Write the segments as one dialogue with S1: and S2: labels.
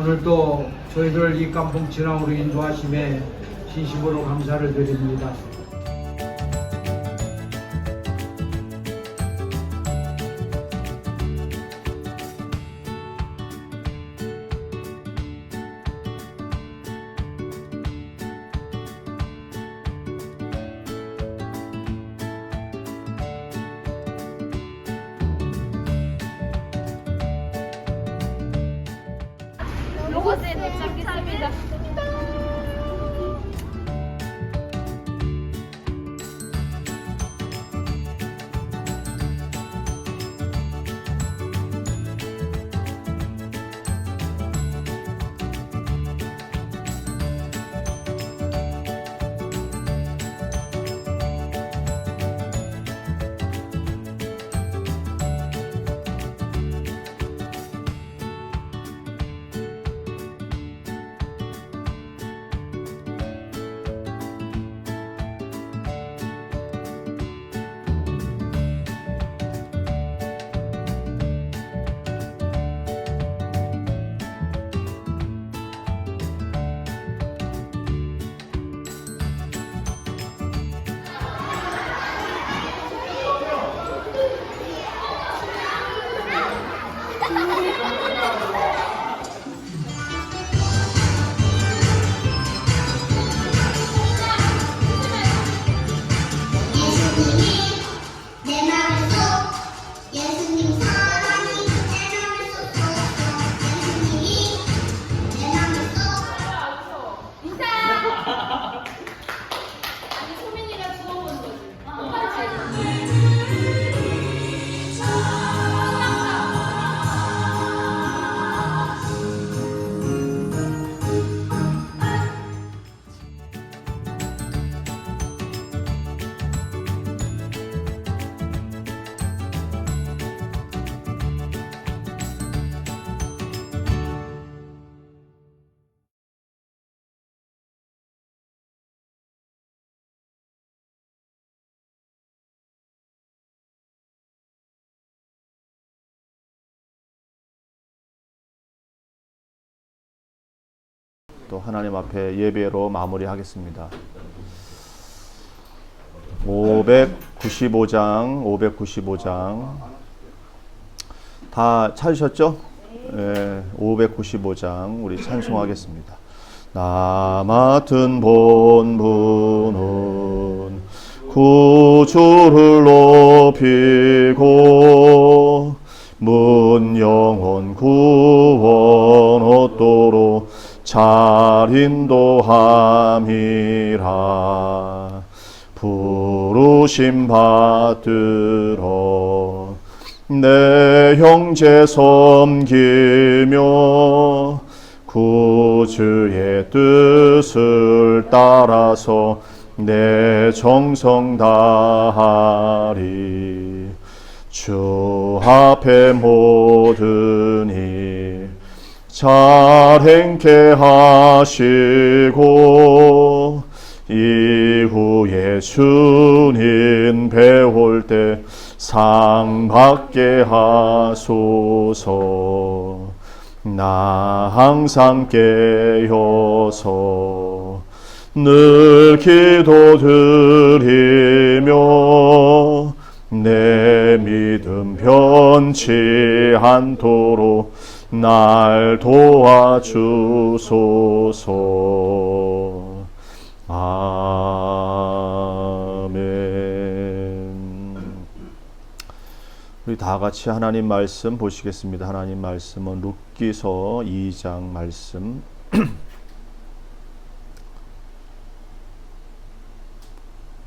S1: 오늘도 저희들 이 깜풍 진앙으로 인도하심에 진심으로 감사를 드립니다.
S2: 로봇에 도착했습니다.
S3: 또 하나님 앞에 예배로 마무리하겠습니다. 595장 다 찾으셨죠? 네, 595장 우리 찬송하겠습니다. 나 맡은 본분은 구주를 높이고 문 영혼 구원 얻도록 잘 인도함이라. 부르심 받들어 내 형제 섬기며 구주의 뜻을 따라서 내 정성 다하리. 주 앞에 모든 일 잘 행케 하시고 이후에 주님 배울 때 상 받게 하소서. 나 항상 깨어서 늘 기도드리며 내 믿음 변치 않도록 날 도와주소서. 아멘. 우리 다 같이 하나님 말씀 보시겠습니다. 하나님 말씀은 룻기서 2장 말씀.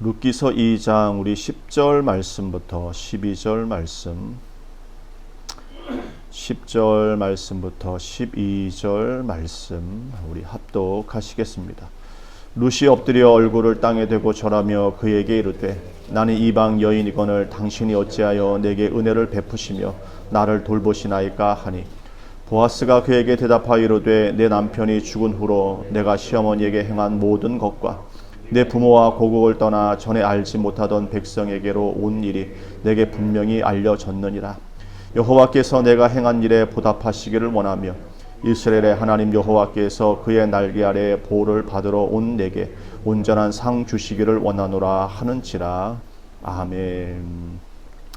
S3: 룻기서 2장 우리 10절 말씀부터 12절 말씀, 10절 말씀부터 12절 말씀 우리 합독하시겠습니다. 룻이 엎드려 얼굴을 땅에 대고 절하며 그에게 이르되 나는 이방 여인이거늘 당신이 어찌하여 내게 은혜를 베푸시며 나를 돌보시나이까 하니 보아스가 그에게 대답하여 이르되 내 남편이 죽은 후로 내가 시어머니에게 행한 모든 것과 내 부모와 고국을 떠나 전에 알지 못하던 백성에게로 온 일이 내게 분명히 알려졌느니라. 여호와께서 내가 행한 일에 보답하시기를 원하며 이스라엘의 하나님 여호와께서 그의 날개 아래 보를 받으러 온 내게 온전한 상 주시기를 원하노라 하는지라. 아멘.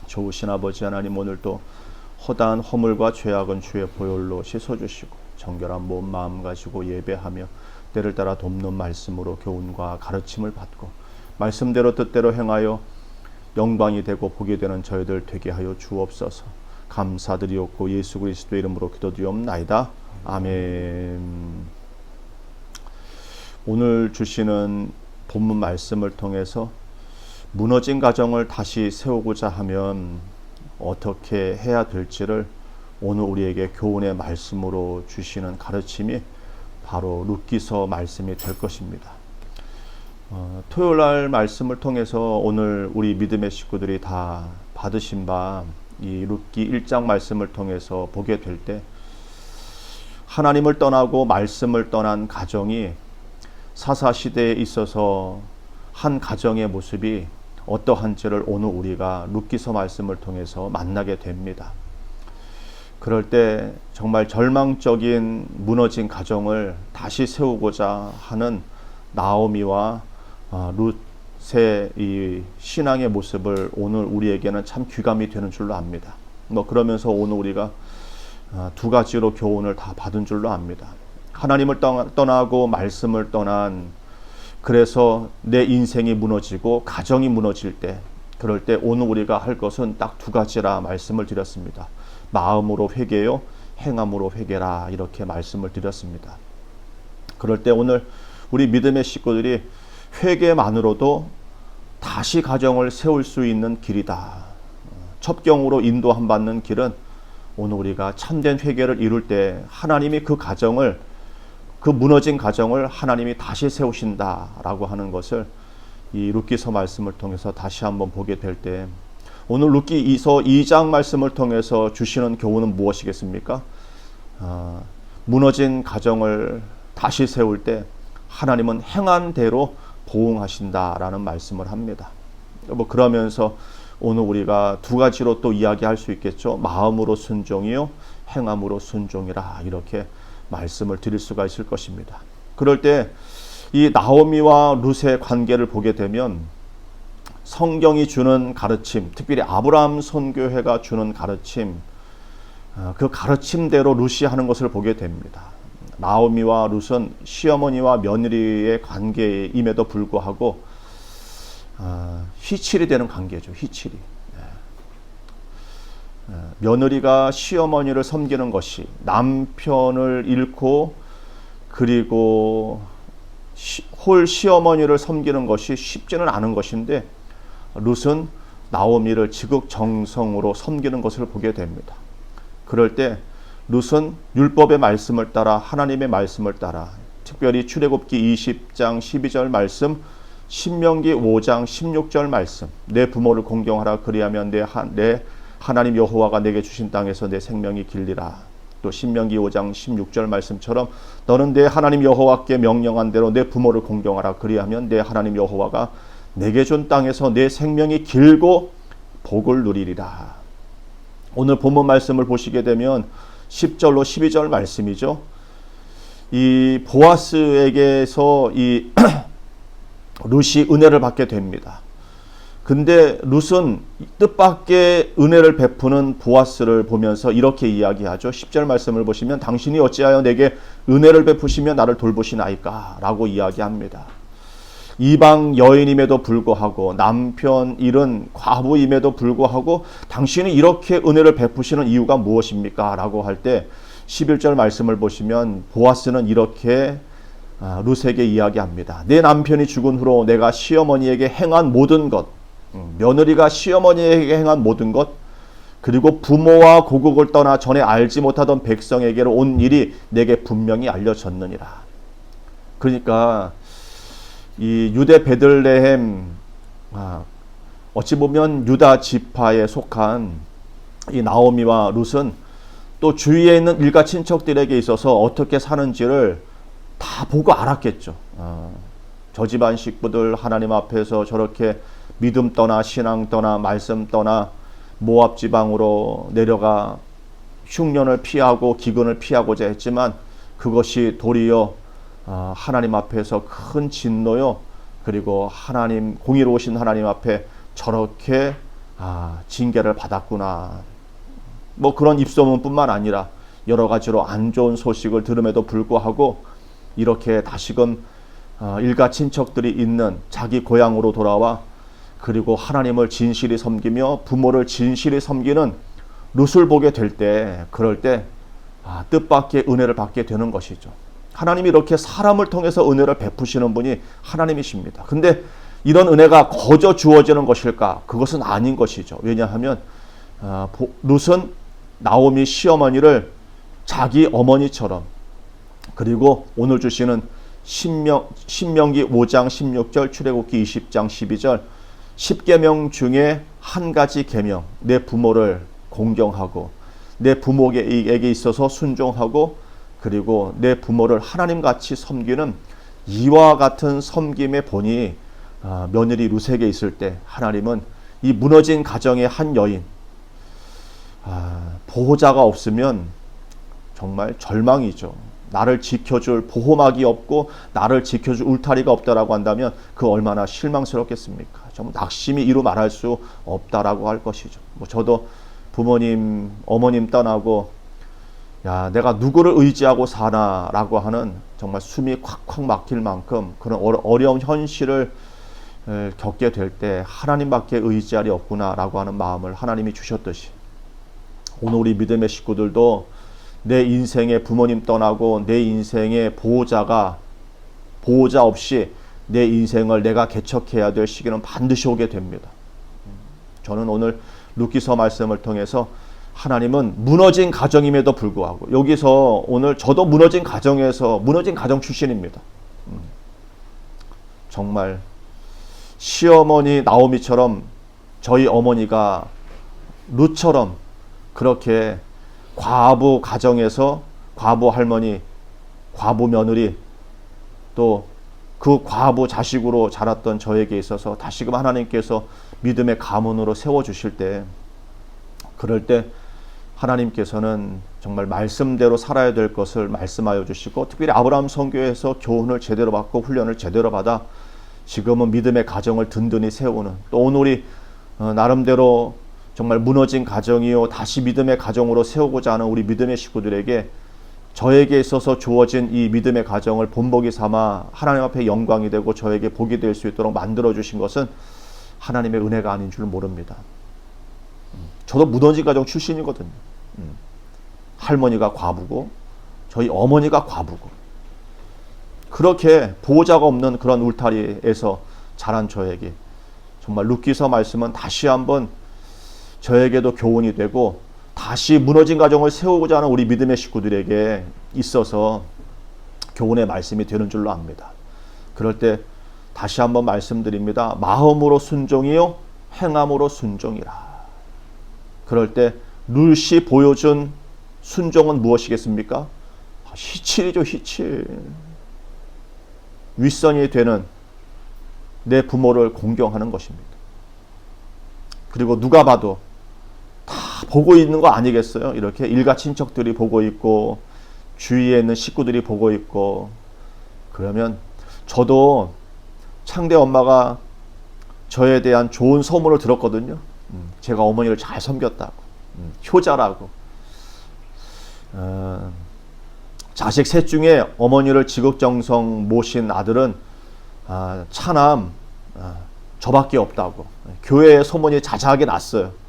S3: 좋으신 아버지 하나님, 오늘도 허다한 허물과 죄악은 주의 보혈로 씻어주시고 정결한 몸 마음 가지고 예배하며 때를 따라 돕는 말씀으로 교훈과 가르침을 받고 말씀대로 뜻대로 행하여 영광이 되고 복이 되는 저희들 되게 하여 주옵소서. 감사드리옵고 예수 그리스도의 이름으로 기도드리옵나이다. 아멘. 오늘 주시는 본문 말씀을 통해서 무너진 가정을 다시 세우고자 하면 어떻게 해야 될지를 오늘 우리에게 교훈의 말씀으로 주시는 가르침이 바로 룻기서 말씀이 될 것입니다. 토요일 날 말씀을 통해서 오늘 우리 믿음의 식구들이 다 받으신 바 이 룻기 1장 말씀을 통해서 보게 될 때 하나님을 떠나고 말씀을 떠난 가정이 사사시대에 있어서 한 가정의 모습이 어떠한지를 오늘 우리가 룻기서 말씀을 통해서 만나게 됩니다. 그럴 때 정말 절망적인 무너진 가정을 다시 세우고자 하는 나오미와 룻의 이 신앙의 모습을 오늘 우리에게는 참 귀감이 되는 줄로 압니다. 그러면서 오늘 우리가 두 가지로 교훈을 다 받은 줄로 압니다. 하나님을 떠나고 말씀을 떠난, 그래서 내 인생이 무너지고 가정이 무너질 때, 그럴 때 오늘 우리가 할 것은 딱 두 가지라 말씀을 드렸습니다. 마음으로 회개요, 행함으로 회개라, 이렇게 말씀을 드렸습니다. 그럴 때 오늘 우리 믿음의 식구들이 회개만으로도 다시 가정을 세울 수 있는 길이다. 첩경으로 인도함 받는 길은 오늘 우리가 참된 회개를 이룰 때 하나님이 그 가정을, 그 무너진 가정을 하나님이 다시 세우신다라고 하는 것을 이 룻기서 말씀을 통해서 다시 한번 보게 될 때, 오늘 룻기서 2장 말씀을 통해서 주시는 교훈은 무엇이겠습니까? 무너진 가정을 다시 세울 때 하나님은 행한 대로 보응하신다라는 말씀을 합니다. 그러면서 오늘 우리가 두 가지로 또 이야기할 수 있겠죠. 마음으로 순종이요, 행함으로 순종이라, 이렇게 말씀을 드릴 수가 있을 것입니다. 그럴 때 이 나오미와 룻의 관계를 보게 되면 성경이 주는 가르침, 특별히 아브라함 선교회가 주는 가르침, 그 가르침대로 룻이 하는 것을 보게 됩니다. 나오미와 룻은 시어머니와 며느리의 관계임에도 불구하고 휘칠이 되는 관계죠. 휘칠이. 며느리가 시어머니를 섬기는 것이, 남편을 잃고 그리고 홀 시어머니를 섬기는 것이 쉽지는 않은 것인데, 룻은 나오미를 지극정성으로 섬기는 것을 보게 됩니다. 그럴 때 룻은 율법의 말씀을 따라, 하나님의 말씀을 따라, 특별히 출애굽기 20장 12절 말씀, 신명기 5장 16절 말씀, 내 부모를 공경하라, 그리하면 내 하나님 여호와가 내게 주신 땅에서 내 생명이 길리라. 또 신명기 5장 16절 말씀처럼 너는 내 하나님 여호와께 명령한 대로 내 부모를 공경하라, 그리하면 내 하나님 여호와가 내게 준 땅에서 내 생명이 길고 복을 누리리라. 오늘 본문 말씀을 보시게 되면 10절로 12절 말씀이죠. 이 보아스에게서 이 룻이 은혜를 받게 됩니다. 근데 룻은 뜻밖의 은혜를 베푸는 보아스를 보면서 이렇게 이야기하죠. 10절 말씀을 보시면 당신이 어찌하여 내게 은혜를 베푸시며 나를 돌보시나이까? 라고 이야기합니다. 이방 여인임에도 불구하고, 남편 잃은 과부임에도 불구하고 당신이 이렇게 은혜를 베푸시는 이유가 무엇입니까? 라고 할 때 11절 말씀을 보시면 보아스는 이렇게 룻에게 이야기합니다. 내 남편이 죽은 후로 내가 시어머니에게 행한 모든 것, 며느리가 시어머니에게 행한 모든 것, 그리고 부모와 고국을 떠나 전에 알지 못하던 백성에게로 온 일이 내게 분명히 알려졌느니라. 그러니까 이 유대 베들레헴, 어찌 보면 유다 지파에 속한 이 나오미와 룻은 또 주위에 있는 일가 친척들에게 있어서 어떻게 사는지를 다 보고 알았겠죠. 저 집안 식구들 하나님 앞에서 저렇게 믿음 떠나 신앙 떠나 말씀 떠나 모압 지방으로 내려가 흉년을 피하고 기근을 피하고자 했지만 그것이 도리어 하나님 앞에서 큰 진노요, 그리고 하나님, 공의로우신 하나님 앞에 저렇게 징계를 받았구나. 뭐 그런 입소문뿐만 아니라 여러 가지로 안 좋은 소식을 들음에도 불구하고 이렇게 다시금 일가 친척들이 있는 자기 고향으로 돌아와 그리고 하나님을 진실히 섬기며 부모를 진실히 섬기는 룻을 보게 될 때, 그럴 때 뜻밖의 은혜를 받게 되는 것이죠. 하나님이 이렇게 사람을 통해서 은혜를 베푸시는 분이 하나님이십니다. 근데 이런 은혜가 거저 주어지는 것일까? 그것은 아닌 것이죠. 왜냐하면 룻은 나오미 시어머니를 자기 어머니처럼, 그리고 오늘 주시는 신명기 5장 16절, 출애굽기 20장 12절 10계명 중에 한 가지 계명, 내 부모를 공경하고 내 부모에게 있어서 순종하고 그리고 내 부모를 하나님같이 섬기는 이와 같은 섬김의 본이 며느리 룻에게 있을 때, 하나님은 이 무너진 가정의 한 여인, 보호자가 없으면 정말 절망이죠. 나를 지켜줄 보호막이 없고 나를 지켜줄 울타리가 없다라고 한다면 그 얼마나 실망스럽겠습니까? 정말 낙심이 이루 말할 수 없다라고 할 것이죠. 뭐 저도 부모님, 어머님 떠나고 야, 내가 누구를 의지하고 사나라고 하는 정말 숨이 콱콱 막힐 만큼 그런 어려운 현실을 겪게 될 때 하나님밖에 의지할 리 없구나라고 하는 마음을 하나님이 주셨듯이, 오늘 우리 믿음의 식구들도 내 인생에 부모님 떠나고 내 인생의 보호자 없이 내 인생을 내가 개척해야 될 시기는 반드시 오게 됩니다. 저는 오늘 룻기서 말씀을 통해서 하나님은 무너진 가정임에도 불구하고, 여기서 오늘 저도 무너진 가정에서 무너진 가정 출신입니다. 정말 시어머니 나오미처럼 저희 어머니가 룻처럼 그렇게 과부 가정에서 과부 할머니, 과부 며느리, 또 그 과부 자식으로 자랐던 저에게 있어서 다시금 하나님께서 믿음의 가문으로 세워주실 때, 그럴 때 하나님께서는 정말 말씀대로 살아야 될 것을 말씀하여 주시고, 특별히 아브라함 선교에서 교훈을 제대로 받고 훈련을 제대로 받아 지금은 믿음의 가정을 든든히 세우는, 또 오늘이 나름대로 정말 무너진 가정이요 다시 믿음의 가정으로 세우고자 하는 우리 믿음의 식구들에게 저에게 있어서 주어진 이 믿음의 가정을 본보기 삼아 하나님 앞에 영광이 되고 저에게 복이 될 수 있도록 만들어 주신 것은 하나님의 은혜가 아닌 줄 모릅니다. 저도 무너진 가정 출신이거든요. 할머니가 과부고 저희 어머니가 과부고, 그렇게 보호자가 없는 그런 울타리에서 자란 저에게 정말 룻기서 말씀은 다시 한번 저에게도 교훈이 되고 다시 무너진 가정을 세우고자 하는 우리 믿음의 식구들에게 있어서 교훈의 말씀이 되는 줄로 압니다. 그럴 때 다시 한번 말씀드립니다. 마음으로 순종이요 행함으로 순종이라. 그럴 때 룻이 보여준 순종은 무엇이겠습니까? 희칠이죠, 희칠. 윗선이 되는 내 부모를 공경하는 것입니다. 그리고 누가 봐도 다 보고 있는 거 아니겠어요? 이렇게 일가 친척들이 보고 있고 주위에 있는 식구들이 보고 있고, 그러면 저도 창대 엄마가 저에 대한 좋은 소문을 들었거든요. 제가 어머니를 잘 섬겼다고, 효자라고. 자식 셋 중에 어머니를 지극정성 모신 아들은 차남 저밖에 없다고 교회에 소문이 자자하게 났어요.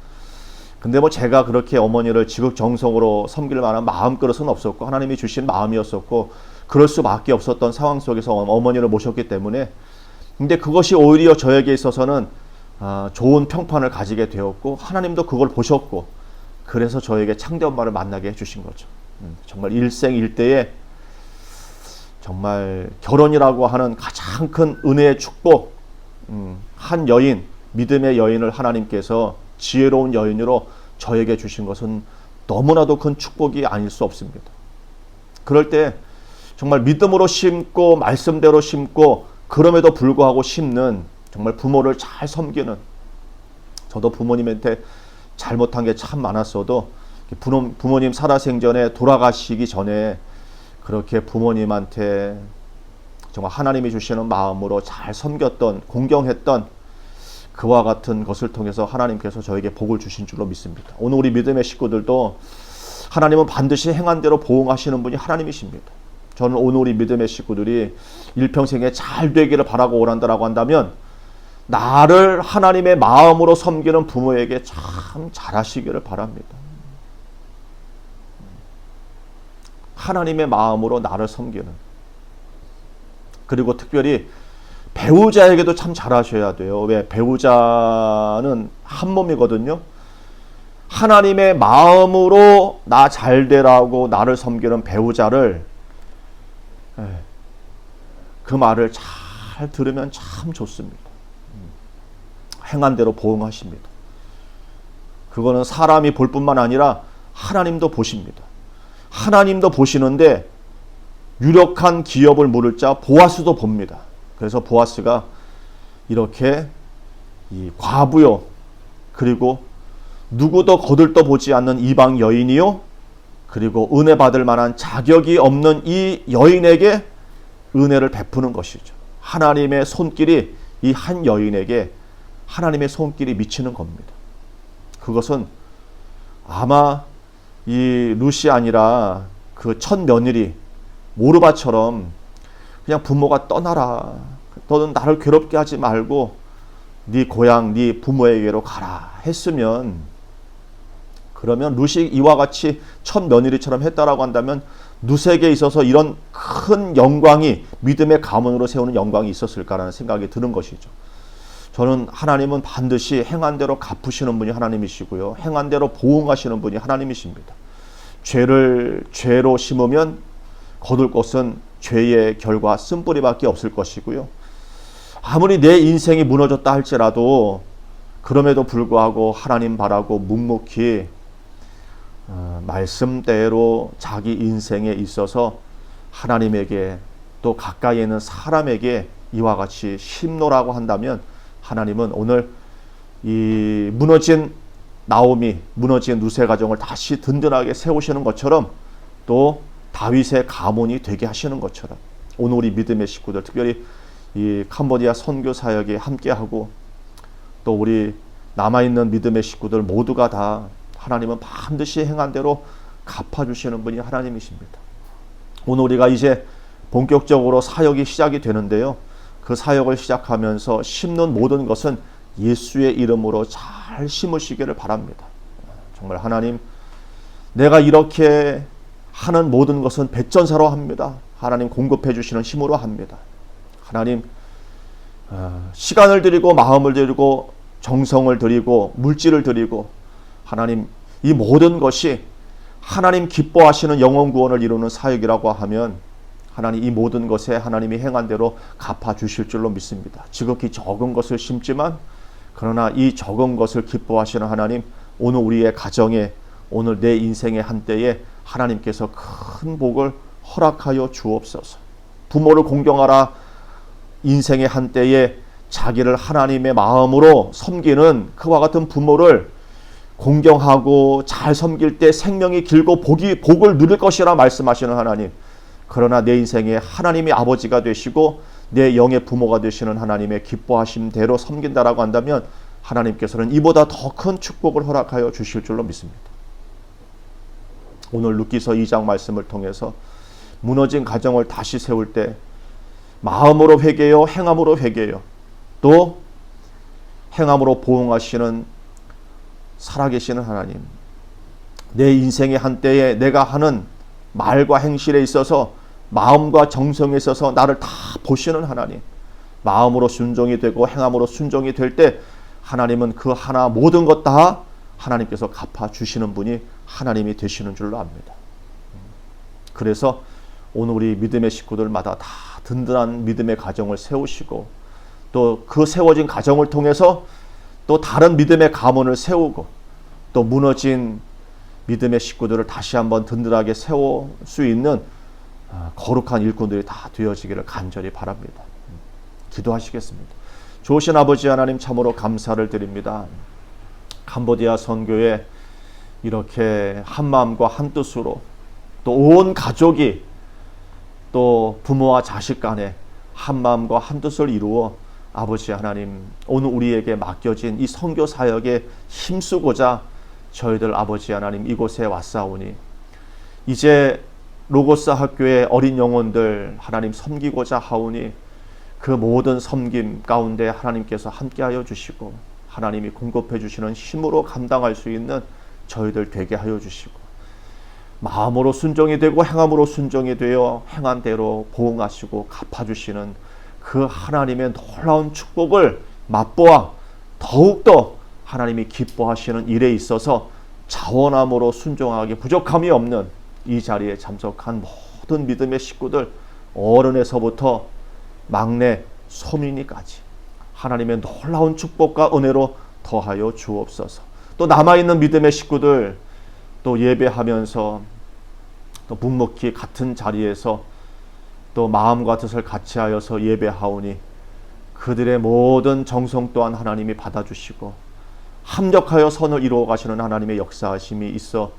S3: 근데 뭐 제가 그렇게 어머니를 지극정성으로 섬길 만한 마음그릇은 없었고 하나님이 주신 마음이었었고 그럴 수밖에 없었던 상황 속에서 어머니를 모셨기 때문에, 근데 그것이 오히려 저에게 있어서는 좋은 평판을 가지게 되었고 하나님도 그걸 보셨고 그래서 저에게 창대 엄마를 만나게 해주신 거죠. 정말 일생일대에 정말 결혼이라고 하는 가장 큰 은혜의 축복, 한 여인, 믿음의 여인을 하나님께서 지혜로운 여인으로 저에게 주신 것은 너무나도 큰 축복이 아닐 수 없습니다. 그럴 때 정말 믿음으로 심고 말씀대로 심고 그럼에도 불구하고 심는 정말 부모를 잘 섬기는, 저도 부모님한테 잘못한 게 참 많았어도 부모님 살아생전에 돌아가시기 전에 그렇게 부모님한테 정말 하나님이 주시는 마음으로 잘 섬겼던, 공경했던 그와 같은 것을 통해서 하나님께서 저에게 복을 주신 줄로 믿습니다. 오늘 우리 믿음의 식구들도 하나님은 반드시 행한 대로 보응하시는 분이 하나님이십니다. 저는 오늘 우리 믿음의 식구들이 일평생에 잘 되기를 바라고 원한다라고 한다면 나를 하나님의 마음으로 섬기는 부모에게 참 잘하시기를 바랍니다. 하나님의 마음으로 나를 섬기는, 그리고 특별히 배우자에게도 참 잘하셔야 돼요. 왜? 배우자는 한 몸이거든요. 하나님의 마음으로 나 잘되라고 나를 섬기는 배우자를, 그 말을 잘 들으면 참 좋습니다. 행한 대로 보응하십니다. 그거는 사람이 볼 뿐만 아니라 하나님도 보십니다. 하나님도 보시는데 유력한 기업을 물을 자 보아스도 봅니다. 그래서 보아스가 이렇게 이 과부요, 그리고 누구도 거들떠보지 않는 이방 여인이요, 그리고 은혜 받을 만한 자격이 없는 이 여인에게 은혜를 베푸는 것이죠. 하나님의 손길이 이 한 여인에게 하나님의 손길이 미치는 겁니다. 그것은 아마 이 룻이 아니라 그 첫 며느리 모르바처럼 그냥 부모가 떠나라, 너는 나를 괴롭게 하지 말고 네 고향, 네 부모에게로 가라 했으면, 그러면 룻이 이와 같이 첫 며느리처럼 했다라고 한다면 룻에게 있어서 이런 큰 영광이, 믿음의 가문으로 세우는 영광이 있었을까라는 생각이 드는 것이죠. 저는 하나님은 반드시 행한 대로 갚으시는 분이 하나님이시고요, 행한 대로 보응하시는 분이 하나님이십니다. 죄를 죄로 심으면 거둘 것은 죄의 결과 쓴뿌리밖에 없을 것이고요, 아무리 내 인생이 무너졌다 할지라도 그럼에도 불구하고 하나님 바라고 묵묵히 말씀대로 자기 인생에 있어서 하나님에게 또 가까이 있는 사람에게 이와 같이 심노라고 한다면 하나님은 오늘 이 무너진 나오미, 무너진 룻의 가정을 다시 든든하게 세우시는 것처럼, 또 다윗의 가문이 되게 하시는 것처럼 오늘 우리 믿음의 식구들, 특별히 이 캄보디아 선교 사역에 함께하고 또 우리 남아있는 믿음의 식구들 모두가 다 하나님은 반드시 행한 대로 갚아주시는 분이 하나님이십니다. 오늘 우리가 이제 본격적으로 사역이 시작이 되는데요, 그 사역을 시작하면서 심는 모든 것은 예수의 이름으로 잘 심으시기를 바랍니다. 정말 하나님, 내가 이렇게 하는 모든 것은 백전사로 합니다. 하나님 공급해 주시는 힘으로 합니다. 하나님, 시간을 드리고 마음을 드리고 정성을 드리고 물질을 드리고, 하나님 이 모든 것이 하나님 기뻐하시는 영혼 구원을 이루는 사역이라고 하면 하나님 이 모든 것에 하나님이 행한 대로 갚아주실 줄로 믿습니다. 지극히 적은 것을 심지만 그러나 이 적은 것을 기뻐하시는 하나님, 오늘 우리의 가정에, 오늘 내 인생의 한때에 하나님께서 큰 복을 허락하여 주옵소서. 부모를 공경하라 인생의 한때에 자기를 하나님의 마음으로 섬기는 그와 같은 부모를 공경하고 잘 섬길 때 생명이 길고 복을 누릴 것이라 말씀하시는 하나님, 그러나 내 인생에 하나님이 아버지가 되시고 내 영의 부모가 되시는 하나님의 기뻐하심대로 섬긴다라고 한다면 하나님께서는 이보다 더 큰 축복을 허락하여 주실 줄로 믿습니다. 오늘 룻기서 2장 말씀을 통해서 무너진 가정을 다시 세울 때 마음으로 회개요, 행함으로 회개요, 또 행함으로 보응하시는 살아계시는 하나님, 내 인생의 한때에 내가 하는 말과 행실에 있어서, 마음과 정성에 있어서 나를 다 보시는 하나님, 마음으로 순종이 되고 행함으로 순종이 될 때 하나님은 그 하나 모든 것 다 하나님께서 갚아주시는 분이 하나님이 되시는 줄로 압니다. 그래서 오늘 우리 믿음의 식구들마다 다 든든한 믿음의 가정을 세우시고, 또 그 세워진 가정을 통해서 또 다른 믿음의 가문을 세우고, 또 무너진 믿음의 식구들을 다시 한번 든든하게 세울 수 있는 거룩한 일꾼들이 다 되어지기를 간절히 바랍니다. 기도하시겠습니다. 좋으신 아버지 하나님, 참으로 감사를 드립니다. 캄보디아 선교에 이렇게 한 마음과 한 뜻으로 또 온 가족이 또 부모와 자식 간에 한 마음과 한 뜻을 이루어 아버지 하나님 오늘 우리에게 맡겨진 이 선교 사역에 힘쓰고자 저희들 아버지 하나님 이곳에 왔사오니 이제 로고스 학교의 어린 영혼들 하나님 섬기고자 하오니 그 모든 섬김 가운데 하나님께서 함께하여 주시고 하나님이 공급해 주시는 힘으로 감당할 수 있는 저희들 되게 하여 주시고 마음으로 순종이 되고 행함으로 순종이 되어 행한 대로 보응하시고 갚아주시는 그 하나님의 놀라운 축복을 맛보아 더욱더 하나님이 기뻐하시는 일에 있어서 자원함으로 순종하기 부족함이 없는 이 자리에 참석한 모든 믿음의 식구들 어른에서부터 막내 소민이까지 하나님의 놀라운 축복과 은혜로 더하여 주옵소서. 또 남아있는 믿음의 식구들 또 예배하면서 또 묵묵히 같은 자리에서 또 마음과 뜻을 같이 하여서 예배하오니 그들의 모든 정성 또한 하나님이 받아주시고 합력하여 선을 이루어 가시는 하나님의 역사하심이 있어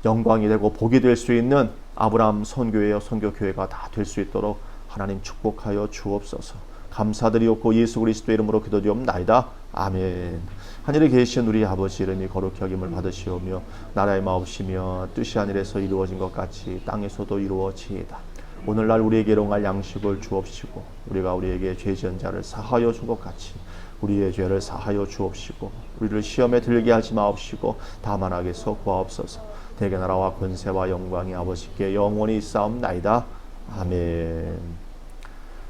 S3: 영광이 되고 복이 될 수 있는 아브라함 선교회여 선교교회가 다 될 수 있도록 하나님 축복하여 주옵소서. 감사드리옵고 예수 그리스도의 이름으로 기도드리옵나이다. 아멘. 하늘에 계신 우리 아버지 이름이 거룩히 여김을 받으시오며 나라의 마옵시며 뜻이 하늘에서 이루어진 것 같이 땅에서도 이루어지이다. 오늘날 우리에게 일용할 양식을 주옵시고 우리가 우리에게 죄 지은 자를 사하여 준 것 같이 우리의 죄를 사하여 주옵시고 우리를 시험에 들게 하지 마옵시고 다만 악에서 구하옵소서. 대개 나라와 권세와 영광이 아버지께 영원히 있사옵나이다. 아멘.